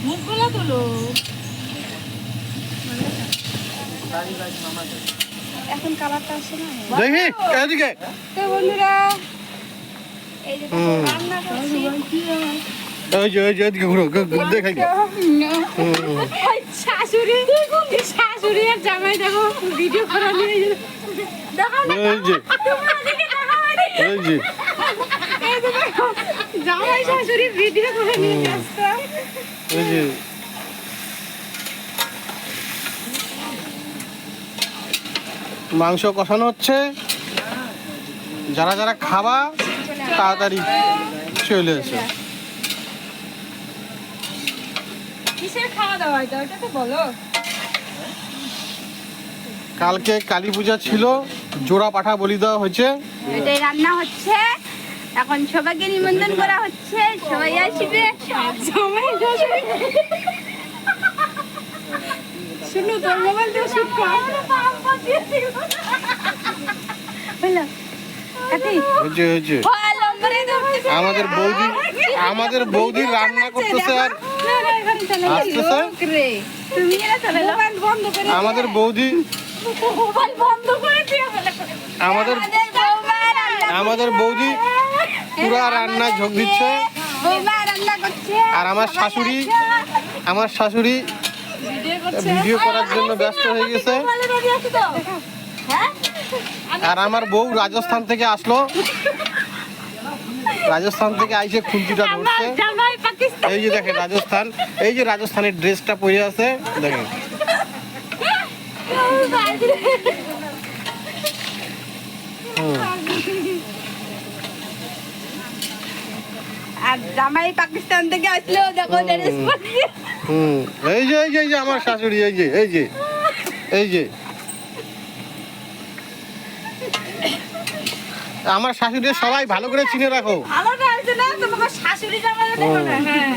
মুখগুলো তোলো। এখন কালারটা আসে না। দেখি এদিকে। তো বন্ধুরা এই যে রান্না করছি। এই যে এদিকে ঘুরো দেখাই। শাশুড়ি শাশুড়ি আর জামাই দেখো ভিডিও করা নিয়ে এই যে এই যে জামাই শাশুড়ি ভিডিও করে নিয়ে আসছে। এই যে মাংস কষানো হচ্ছে। যারা যারা খাবা তাড়াতাড়ি চলে এসো। কিসের খাওয়া দাওয়া এটা ওটা তো বলো। কালকে কালী পূজা ছিল, জোড়া পাঠা বলি দেওয়া হয়েছে। এটাই রান্না হচ্ছে, এখন সবাইকে নিমন্ত্রণ করা হচ্ছে, সবাই আসবে। শুনো তোর মোবাইল দিয়ে শুট কর। হলো কাটি হয়েছে আমাদের বৌদি রান্না করতেছে আর আসতেছে। তুমি এরা চলে মোবাইল বন্ধ করে আমাদের বৌদি মোবাইল বন্ধ করে দিয়ে আমাদের বৌদি পুরা রান্না ঝোঁক দিচ্ছে। বৌমা রান্না করছে আর আমার শাশুড়ি ভিডিও করার জন্য ব্যস্ত হয়ে গেছে। আর আমার বউ রাজস্থান থেকে আসলো, রাজস্থান থেকে আইসে খুন্তিটা ধরছে। এই যে দেখেন রাজস্থান, এই যে রাজস্থানের ড্রেসটা পরে আছে দেখেন। আর জামাই পাকিস্তান থেকে আসলো দেখো ড্রেস পরে। এই যে আমার শাশুড়ি, এই যে আমার শাশুড়ি সবাই ভালো করে চিনে রাখো। ভালো লাগছে না তোমার শাশুড়ি জামাই দেখো না। হ্যাঁ